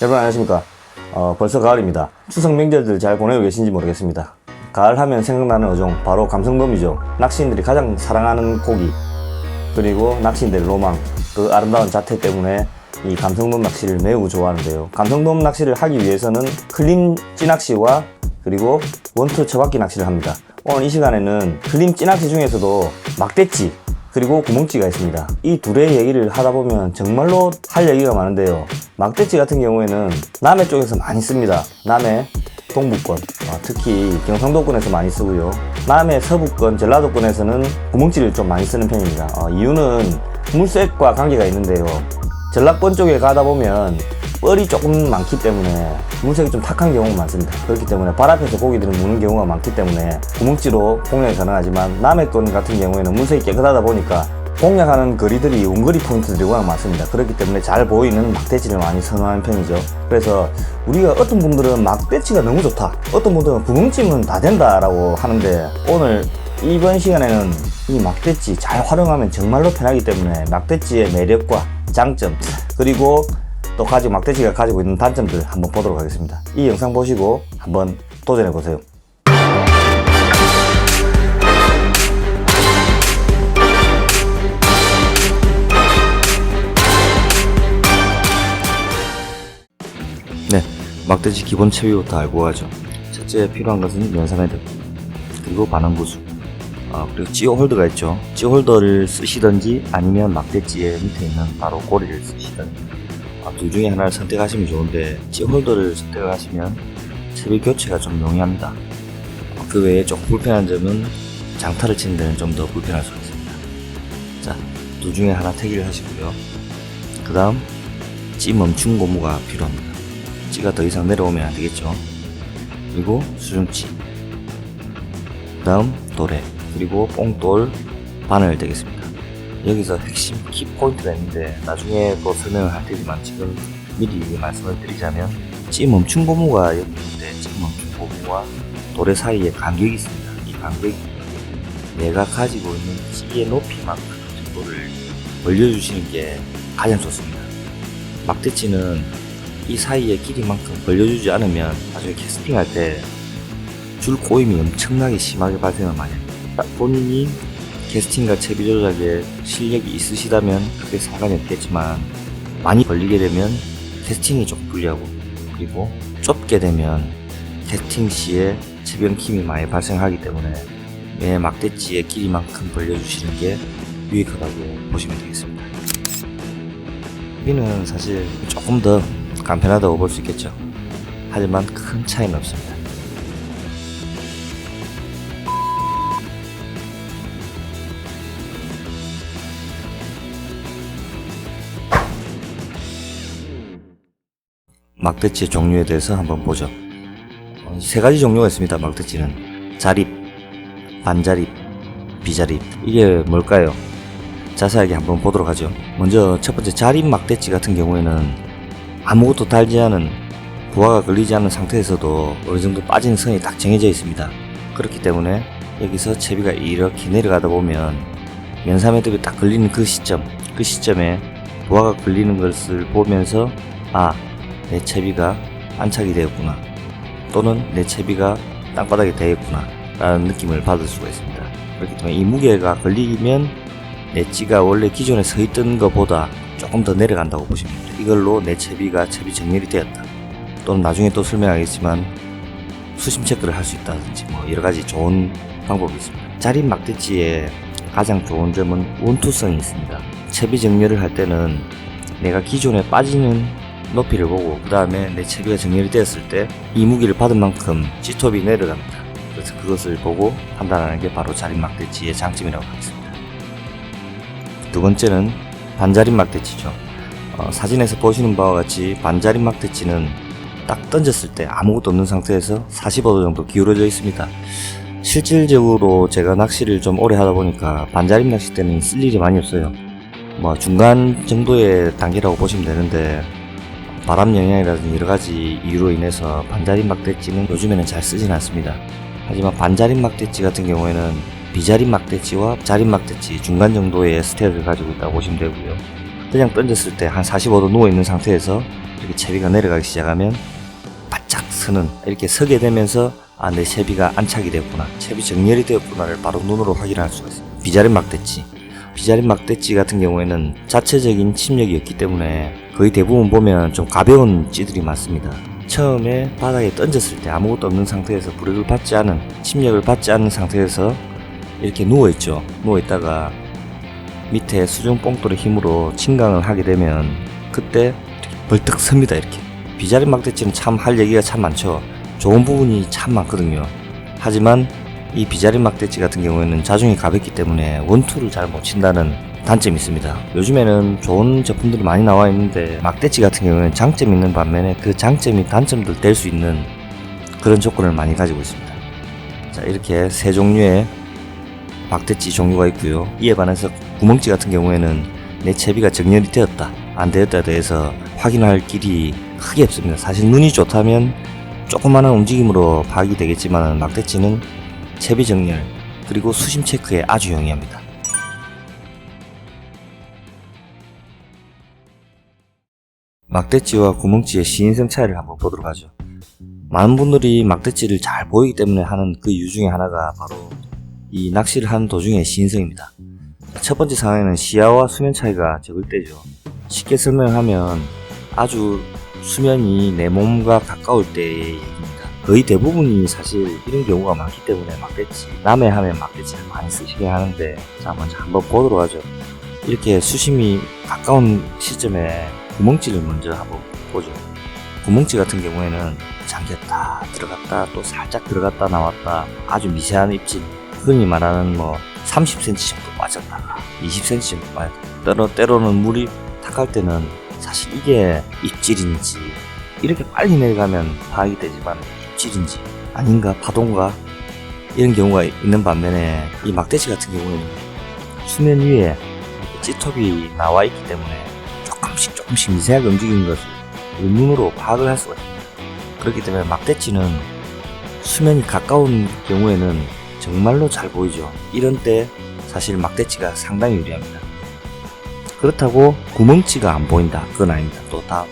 여러분 안녕하십니까. 벌써 가을입니다. 추석 명절들 잘 보내고 계신지 모르겠습니다. 가을 하면 생각나는 어종 바로 감성돔이죠. 낚시인들이 가장 사랑하는 고기, 그리고 낚시인들의 로망, 그 아름다운 자태 때문에 이 감성돔 낚시를 매우 좋아하는데요. 감성돔 낚시를 하기 위해서는 클림 찌낚시와 그리고 원투 처박기 낚시를 합니다. 오늘 이 시간에는 클림 찌낚시 중에서도 막대찌 그리고 구멍찌가 있습니다. 이 둘의 얘기를 하다 보면 정말로 할 얘기가 많은데요. 막대찌 같은 경우에는 남해 쪽에서 많이 씁니다. 남해 동부권, 특히 경상도권에서 많이 쓰고요. 남해 서부권, 전라도권에서는 구멍찌를 좀 많이 쓰는 편입니다. 이유는 물색과 관계가 있는데요. 전라권 쪽에 가다 보면 뻘이 조금 많기 때문에 물색이 좀 탁한 경우가 많습니다. 그렇기 때문에 발 앞에서 고기들을 무는 경우가 많기 때문에 구멍찌로 공략이 가능하지만 남해권 같은 경우에는 물색이 깨끗하다 보니까 공략하는 거리들이 원거리 포인트들이 워낙 많습니다. 그렇기 때문에 잘 보이는 막대찌를 많이 선호하는 편이죠. 그래서 우리가 어떤 분들은 막대찌가 너무 좋다, 어떤 분들은 구멍찌면 다 된다 라고 하는데, 오늘 이번 시간에는 이 막대찌 잘 활용하면 정말로 편하기 때문에 막대찌의 매력과 장점, 그리고 또 막대찌가 가지고 있는 단점들 한번 보도록 하겠습니다. 이 영상 보시고 한번 도전해보세요. 네, 막대찌 기본 채비부터 알고 가죠. 첫째 필요한 것은 면사매듭, 그리고 반응부수, 그리고 찌오 홀더가 있죠. 찌오 홀더를 쓰시던지 아니면 막대찌의 밑에 있는 바로 고리를 쓰시던지, 둘 중에 하나를 선택하시면 좋은데, 찌오 홀더를 선택을 하시면 채비 교체가 좀 용이합니다. 그 외에 조금 불편한 점은 장타를 치는 데는 좀 더 불편할 수 있습니다. 자, 둘 중에 하나 택일을 하시고요. 그 다음 찌 멈춤 고무가 필요합니다. 찌가 더 이상 내려오면 안 되겠죠. 그리고 수중찌, 그 다음 도래, 그리고 뽕돌 바늘 되겠습니다. 여기서 핵심 키포인트가 있는데 나중에 또 설명을 할 테지만 지금 미리 말씀을 드리자면, 찌 멈춤 고무가 여기 있는데 찌 멈춤 고무와 도래 사이에 간격이 있습니다. 이 간격이 내가 가지고 있는 찌의 높이만큼 정도를 벌려주시는 게 가장 좋습니다. 막대찌는 이 사이의 길이만큼 벌려주지 않으면 나중에 캐스팅할 때 줄 꼬임이 엄청나게 심하게 발생을 많이 합니다. 본인이 캐스팅과 채비 조작에 실력이 있으시다면 크게 상관이 없겠지만, 많이 벌리게 되면 캐스팅이 조금 불리하고, 그리고 좁게 되면 캐스팅 시에 채비 엉킴이 많이 발생하기 때문에 매 막대찌의 길이만큼 벌려주시는 게 유익하다고 보시면 되겠습니다. 여기는 사실 조금 더 간편하다고 볼 수 있겠죠. 하지만 큰 차이는 없습니다. 막대찌 종류에 대해서 한번 보죠. 세 가지 종류가 있습니다. 막대찌는 자립, 반자립, 비자립. 이게 뭘까요? 자세하게 한번 보도록 하죠. 먼저 첫 번째 자립 막대찌 같은 경우에는 아무것도 달지 않은, 부하가 걸리지 않은 상태에서도 어느 정도 빠지는 선이 딱 정해져 있습니다. 그렇기 때문에 여기서 채비가 이렇게 내려가다 보면 면사매듭이 딱 걸리는 그 시점에 부하가 걸리는 것을 보면서, 내 채비가 안착이 되었구나, 또는 내 채비가 땅바닥에 되었구나 라는 느낌을 받을 수가 있습니다. 그렇기 때문에 이 무게가 걸리면 내 찌가 원래 기존에 서 있던 것보다 조금 더 내려간다고 보시면 됩니다. 이걸로 내 채비가 채비 정렬이 되었다, 또는 나중에 또 설명하겠지만 수심 체크를 할 수 있다든지 여러가지 좋은 방법이 있습니다. 자립 막대찌의 가장 좋은 점은 원투성이 있습니다. 채비 정렬을 할 때는 내가 기존에 빠지는 높이를 보고, 그 다음에 내 채비가 정렬이 되었을 때 이 무게를 받은 만큼 G톱이 내려갑니다. 그래서 그것을 보고 판단하는 게 바로 자립 막대찌의 장점이라고 하겠습니다. 두 번째는 반자립 막대찌죠. 사진에서 보시는 바와 같이 반자립 막대찌는 딱 던졌을 때 아무것도 없는 상태에서 45도 정도 기울어져 있습니다. 실질적으로 제가 낚시를 좀 오래 하다 보니까 반자립 낚시 때는 쓸 일이 많이 없어요. 중간 정도의 단계라고 보시면 되는데, 바람 영향이라든지 여러가지 이유로 인해서 반자립 막대찌는 요즘에는 잘 쓰진 않습니다. 하지만 반자립 막대찌 같은 경우에는 비자립 막대찌와 자립 막대찌 중간 정도의 스탯을 가지고 있다고 보시면 되고요. 그냥 던졌을 때 한 45도 누워있는 상태에서 이렇게 채비가 내려가기 시작하면 바짝 서는, 이렇게 서게 되면서 내 채비가 안착이 되었구나, 채비 정렬이 되었구나를 바로 눈으로 확인할 수가 있습니다. 비자림 막대치. 비자림 막대치 같은 경우에는 자체적인 침력이 없기 때문에 거의 대부분 보면 좀 가벼운 찌들이 많습니다. 처음에 바닥에 던졌을 때 아무것도 없는 상태에서 불을 받지 않은, 침력을 받지 않은 상태에서 이렇게 누워있죠. 누워있다가 밑에 수중 뽕돌의 힘으로 침강을 하게 되면 그때 벌떡 섭니다. 이렇게. 비자림 막대치는 참 할 얘기가 참 많죠. 좋은 부분이 참 많거든요. 하지만 이 비자림 막대치 같은 경우에는 자중이 가볍기 때문에 원투를 잘 못 친다는 단점이 있습니다. 요즘에는 좋은 제품들이 많이 나와 있는데 막대치 같은 경우에는 장점이 있는 반면에 그 장점이 단점도 될 수 있는 그런 조건을 많이 가지고 있습니다. 자, 이렇게 세 종류의 막대치 종류가 있고요. 이에 반해서 구멍찌 같은 경우에는 내 채비가 정렬이 되었다 안 되었다에 대해서 확인할 길이 크게 없습니다. 사실 눈이 좋다면 조그마한 움직임으로 파악이 되겠지만 막대치는 채비 정렬 그리고 수심 체크에 아주 용이합니다. 막대치와 구멍찌의 시인성 차이를 한번 보도록 하죠. 많은 분들이 막대치를 잘 보이기 때문에 하는 그 이유 중에 하나가 바로 이 낚시를 하는 도중의 시인성입니다. 첫 번째 상황에는 시야와 수면 차이가 적을 때죠. 쉽게 설명하면 아주 수면이 내 몸과 가까울 때의 얘기입니다. 거의 대부분이 사실 이런 경우가 많기 때문에 막대치, 남해 하면 막대치를 많이 쓰시게 하는데, 자, 먼저 한번 보도록 하죠. 이렇게 수심이 가까운 시점에 구멍찌를 먼저 한번 보죠. 구멍찌 같은 경우에는 잠겼다 들어갔다 또 살짝 들어갔다 나왔다 아주 미세한 입질, 흔히 말하는 30cm 정도 빠졌다가 20cm 정도 빠졌다, 때로는 물이 탁할 때는 사실 이게 입질인지 이렇게 빨리 내려가면 파악이 되지만 입질인지 아닌가 파동가 이런 경우가 있는 반면에 이 막대치 같은 경우에는 수면 위에 찌톱이 나와 있기 때문에 조금씩 미세하게 움직이는 것을 눈으로 파악을 할 수가 있습니다. 그렇기 때문에 막대치는 수면이 가까운 경우에는 정말로 잘 보이죠. 이런 때 사실 막대치가 상당히 유리합니다. 그렇다고 구멍치가 안 보인다, 그건 아닙니다. 또 다음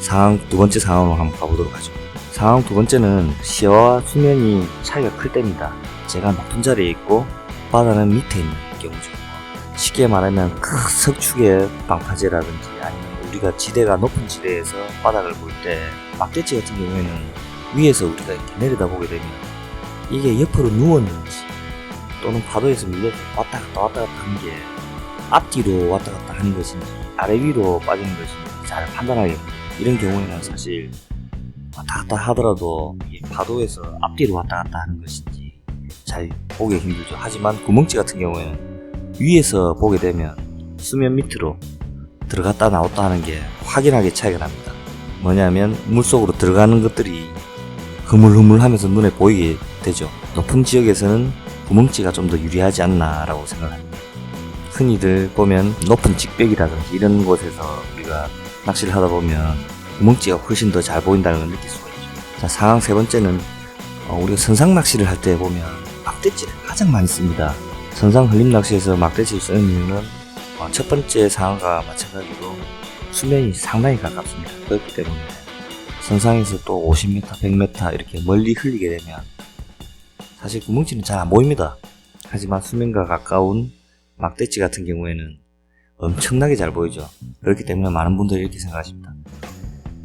상황, 두 번째 상황으로 한번 가보도록 하죠. 상황 두 번째는 시야와 수면이 차이가 클 때입니다. 제가 높은 자리에 있고 바다는 밑에 있는 경우죠. 쉽게 말하면 큰 석축의 방파제라든지 아니면 우리가 지대가 높은 지대에서 바닥을 볼 때 막대치 같은 경우에는 위에서 우리가 이렇게 내려다보게 되면 이게 옆으로 누웠는지 또는 파도에서 밀려서 왔다 갔다 하는 게 앞뒤로 왔다 갔다 하는 것인지 아래 위로 빠지는 것인지 잘 판단하기 힘듭니다. 이런 경우에는 사실 왔다 갔다 하더라도 파도에서 앞뒤로 왔다 갔다 하는 것인지 잘 보기 힘들죠. 하지만 구멍찌 같은 경우에는 위에서 보게 되면 수면 밑으로 들어갔다 나왔다 하는 게 확연하게 차이가 납니다. 뭐냐면 물속으로 들어가는 것들이 흐물흐물하면서 눈에 보이게 되죠. 높은 지역에서는 구멍찌가 좀 더 유리하지 않나 라고 생각합니다. 흔히들 보면 높은 직벽이라든지 이런 곳에서 우리가 낚시를 하다 보면 구멍찌가 훨씬 더 잘 보인다는 걸 느낄 수가 있죠. 자, 상황 세 번째는 우리가 선상 낚시를 할 때 보면 막대치를 가장 많이 씁니다. 선상 흘림 낚시에서 막대치를 쓰는 이유는 첫 번째 상황과 마찬가지로 수면이 상당히 가깝습니다. 그렇기 때문에 선상에서 또 50m, 100m 이렇게 멀리 흘리게 되면 사실 구멍치는 잘 안 보입니다. 하지만 수면과 가까운 막대치 같은 경우에는 엄청나게 잘 보이죠. 그렇기 때문에 많은 분들이 이렇게 생각하십니다.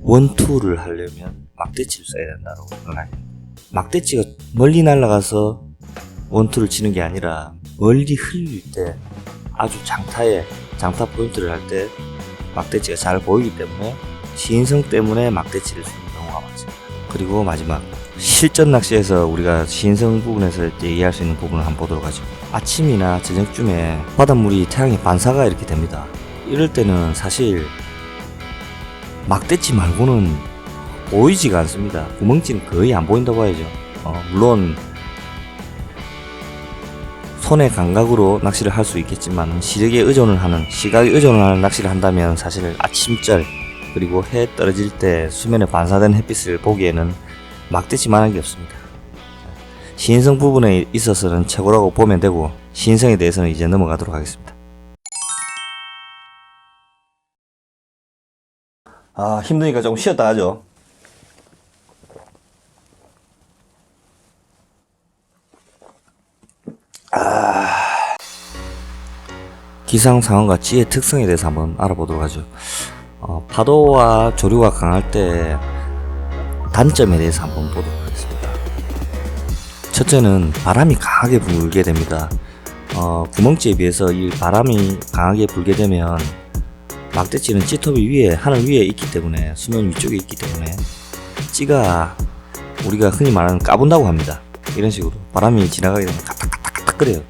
원투를 하려면 막대치를 써야 된다고 생각합니다. 막대치가 멀리 날아가서 원투를 치는 게 아니라 멀리 흘릴 때 아주 장타 포인트를 할 때 막대치가 잘 보이기 때문에 시인성 때문에 막대치를 쓰는 경우가 많습니다. 그리고 마지막 실전 낚시에서 우리가 시인성 부분에서 얘기할 수 있는 부분을 한번 보도록 하죠. 아침이나 저녁쯤에 바닷물이 태양의 반사가 이렇게 됩니다. 이럴 때는 사실 막대치 말고는 보이지가 않습니다. 구멍치는 거의 안 보인다고 해야죠. 물론 손의 감각으로 낚시를 할 수 있겠지만 시각에 의존을 하는 낚시를 한다면 사실 아침절 그리고 해 떨어질 때 수면에 반사된 햇빛을 보기에는 막대치만한 게 없습니다. 시인성 부분에 있어서는 최고라고 보면 되고 시인성에 대해서는 이제 넘어가도록 하겠습니다. 아, 힘드니까 조금 쉬었다 하죠. 기상 상황과 찌의 특성에 대해서 한번 알아보도록 하죠. 파도와 조류가 강할 때 단점에 대해서 한번 보도록 하겠습니다. 첫째는 바람이 강하게 불게 됩니다. 구멍찌에 비해서 이 바람이 강하게 불게 되면 막대찌는 찌톱이 위에, 하늘 위에 있기 때문에, 수면 위쪽에 있기 때문에 찌가 우리가 흔히 말하는 까분다고 합니다. 이런 식으로 바람이 지나가게 되면 까딱까딱까딱거려요.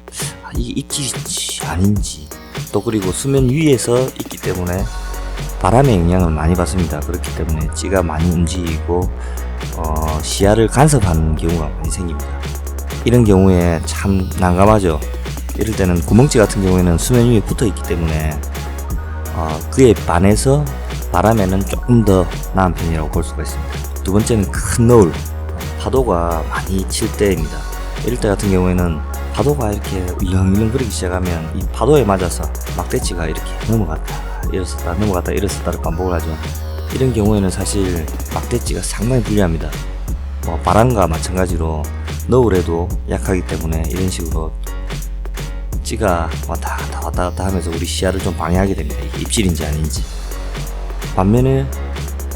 이게 입질인지 아닌지. 또 그리고 수면 위에서 있기 때문에 바람의 영향을 많이 받습니다. 그렇기 때문에 찌가 많이 움직이고 시야를 간섭하는 경우가 많이 생깁니다. 이런 경우에 참 난감하죠. 이럴 때는 구멍찌 같은 경우에는 수면 위에 붙어 있기 때문에 그에 반해서 바람에는 조금 더 나은 편이라고 볼 수가 있습니다. 두 번째는 큰 너울, 파도가 많이 칠 때입니다. 이럴 때 같은 경우에는 파도가 이렇게 울렁울렁거리기 시작하면 이 파도에 맞아서 막대치가 이렇게 넘어갔다 일어섰다 넘어갔다 일어섰다를 반복을 하죠. 이런 경우에는 사실 막대치가 상당히 불리합니다. 바람과 마찬가지로 너울에도 약하기 때문에 이런 식으로 찌가 왔다 갔다 하면서 우리 시야를 좀 방해하게 됩니다. 이게 입질인지 아닌지. 반면에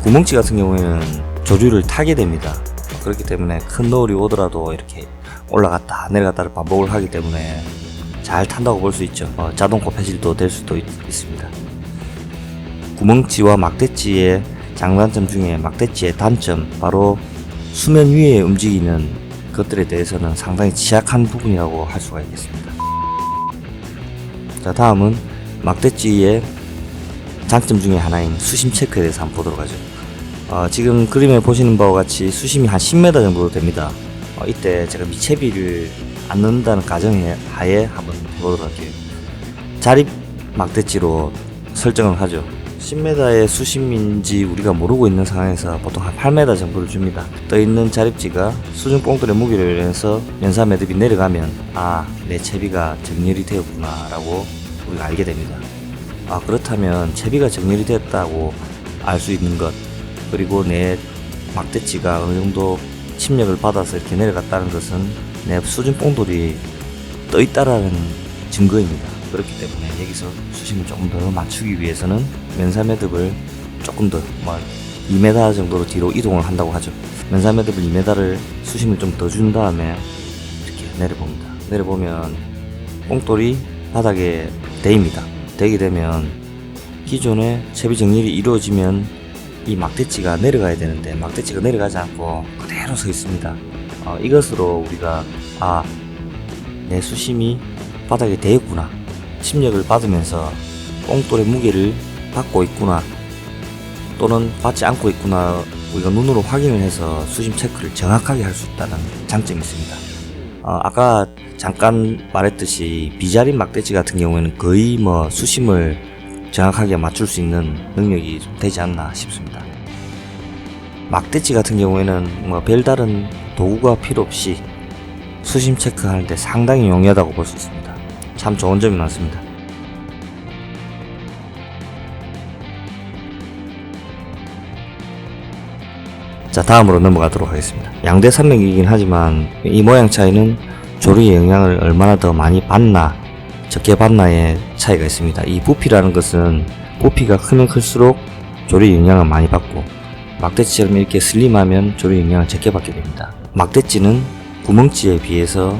구멍찌 같은 경우에는 조류를 타게 됩니다. 그렇기 때문에 큰 너울이 오더라도 이렇게 올라갔다 내려갔다를 반복을 하기 때문에 잘 탄다고 볼 수 있죠. 자동 코폐질도 될 수도 있습니다. 구멍찌와 막대찌의 장단점 중에 막대찌의 단점, 바로 수면 위에 움직이는 것들에 대해서는 상당히 취약한 부분이라고 할 수가 있겠습니다. 자, 다음은 막대찌의 장점 중에 하나인 수심 체크에 대해서 한번 보도록 하죠. 지금 그림에 보시는 바와 같이 수심이 한 10m 정도 됩니다. 이때 제가 미채비를 안 넣는다는 가정에 하에 한번 해보도록 할게요. 자립 막대찌로 설정을 하죠. 10m의 수심인지 우리가 모르고 있는 상황에서 보통 한 8m 정도를 줍니다. 떠있는 자립찌가 수중 뽕돌의 무게를 인해서 연사 매듭이 내려가면 내 채비가 정렬이 되었구나 라고 우리가 알게 됩니다. 그렇다면 채비가 정렬이 됐다고 알 수 있는 것, 그리고 내 막대찌가 어느 정도 침력을 받아서 이렇게 내려갔다는 것은 내 수중 뽕돌이 떠있다라는 증거입니다. 그렇기 때문에 여기서 수심을 조금 더 맞추기 위해서는 면사 매듭을 조금 더 2m 정도로 뒤로 이동을 한다고 하죠. 면사 매듭을 2m를 수심을 좀 더 준 다음에 이렇게 내려봅니다. 내려보면 뽕돌이 바닥에 대입니다. 대게 되면 기존에 채비 정렬이 이루어지면 이 막대찌가 내려가야 되는데 막대찌가 내려가지 않고 그대로 서 있습니다. 이것으로 우리가 내 수심이 바닥에 대있구나, 침력을 받으면서 뽕돌의 무게를 받고 있구나 또는 받지 않고 있구나, 우리가 눈으로 확인을 해서 수심 체크를 정확하게 할 수 있다는 장점이 있습니다. 아까 잠깐 말했듯이 비자립 막대찌 같은 경우에는 거의 수심을 정확하게 맞출 수 있는 능력이 좀 되지 않나 싶습니다. 막대찌 같은 경우에는 별다른 도구가 필요 없이 수심 체크하는데 상당히 용이하다고 볼 수 있습니다. 참 좋은 점이 많습니다. 자, 다음으로 넘어가도록 하겠습니다. 양대 산맥이긴 하지만 이 모양 차이는 조류의 영향을 얼마나 더 많이 받나 적게 받나의 차이가 있습니다. 이 부피라는 것은 부피가 크면 클수록 조류의 영향을 많이 받고, 막대찌처럼 이렇게 슬림하면 조류의 영향을 적게 받게 됩니다. 막대찌는 구멍찌에 비해서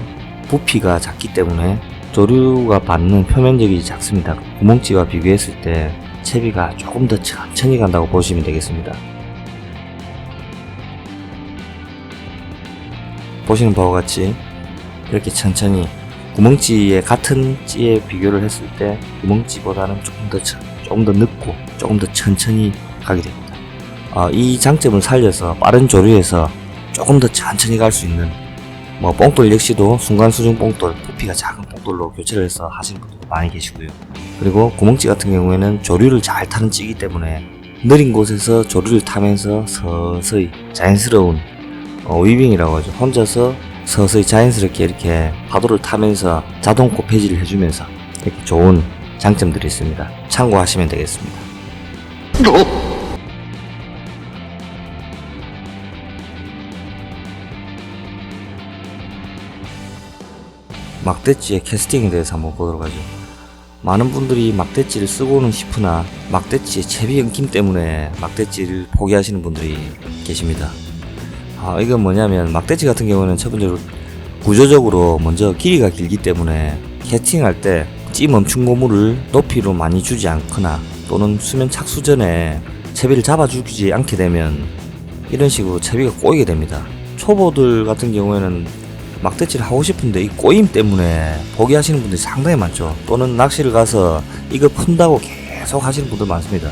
부피가 작기 때문에 조류가 받는 표면적이 작습니다. 구멍찌와 비교했을 때 채비가 조금 더 천천히 간다고 보시면 되겠습니다. 보시는 바와 같이 이렇게 천천히, 구멍찌의 같은 찌에 비교를 했을 때 구멍찌보다는 조금 더 늦고 조금 더 천천히 가게 됩니다. 이 장점을 살려서 빠른 조류에서 조금 더 천천히 갈 수 있는, 뽕돌 역시도 순간 수중 뽕돌, 부피가 작은 뽕돌로 교체를 해서 하시는 분들도 많이 계시고요. 그리고 구멍찌 같은 경우에는 조류를 잘 타는 찌이기 때문에 느린 곳에서 조류를 타면서 서서히 자연스러운 위빙이라고 하죠. 혼자서 서서히 자연스럽게 이렇게 파도를 타면서 자동 코폐질을 해주면서 이렇게 좋은 장점들이 있습니다. 참고하시면 되겠습니다. 막대지의 캐스팅에 대해서 한번 보도록 하죠. 많은 분들이 막대지를 쓰고는 싶으나 막대지의 채비 엉킴 때문에 막대지를 포기하시는 분들이 계십니다. 이건 뭐냐면 막대지 같은 경우는 첫 번째로 구조적으로 먼저 길이가 길기 때문에 캐스팅할 때 찌 멈춘 고무를 높이로 많이 주지 않거나 또는 수면 착수 전에 채비를 잡아주지 않게 되면 이런 식으로 채비가 꼬이게 됩니다. 초보들 같은 경우에는 막대치를 하고 싶은데 이 꼬임 때문에 포기하시는 분들이 상당히 많죠. 또는 낚시를 가서 이거 푼다고 계속 하시는 분들 많습니다.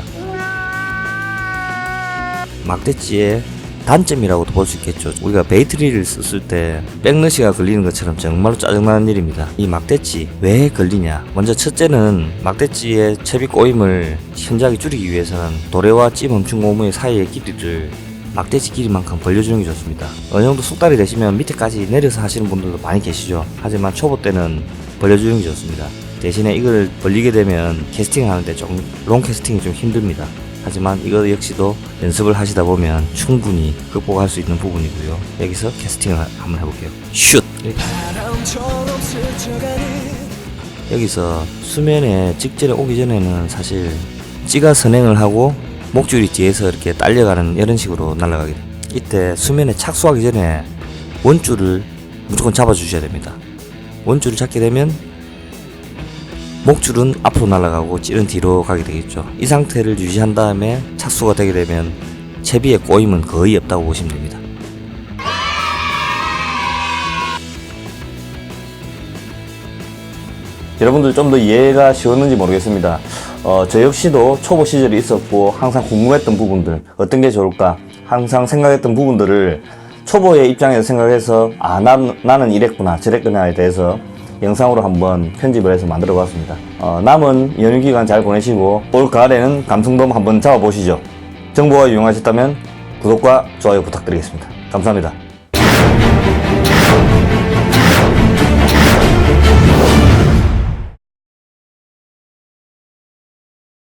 막대치의 단점이라고도 볼 수 있겠죠. 우리가 베이트리를 썼을 때 백러시가 걸리는 것처럼 정말로 짜증나는 일입니다. 이 막대치 왜 걸리냐? 먼저 첫째는 막대치의 채비 꼬임을 현저하게 줄이기 위해서는 도래와 찌 멈춘 고무의 사이의 길이를 막대치 길이만큼 벌려주는 게 좋습니다. 어느 정도 숙달이 되시면 밑에까지 내려서 하시는 분들도 많이 계시죠. 하지만 초보 때는 벌려주는 게 좋습니다. 대신에 이걸 벌리게 되면 캐스팅 하는데 좀 롱 캐스팅이 좀 힘듭니다. 하지만 이거 역시도 연습을 하시다 보면 충분히 극복할 수 있는 부분이고요. 여기서 캐스팅을 한번 해볼게요. 슛! 여기서 수면에 직전에 오기 전에는 사실 찌가 선행을 하고 목줄이 뒤에서 이렇게 딸려가는 이런 식으로 날아가게 됩니다. 이때 수면에 착수하기 전에 원줄을 무조건 잡아주셔야 됩니다. 원줄을 잡게 되면 목줄은 앞으로 날아가고 찌는 뒤로 가게 되겠죠. 이 상태를 유지한 다음에 착수가 되게 되면 채비의 꼬임은 거의 없다고 보시면 됩니다. 여러분들 좀 더 이해가 쉬웠는지 모르겠습니다. 저 역시도 초보 시절이 있었고 항상 궁금했던 부분들 어떤 게 좋을까 항상 생각했던 부분들을 초보의 입장에서 생각해서 나는 이랬구나 저랬구나에 대해서 영상으로 한번 편집을 해서 만들어 봤습니다. 남은 연휴기간 잘 보내시고 올 가을에는 감성돔 한번 잡아보시죠. 정보가 유용하셨다면 구독과 좋아요 부탁드리겠습니다. 감사합니다.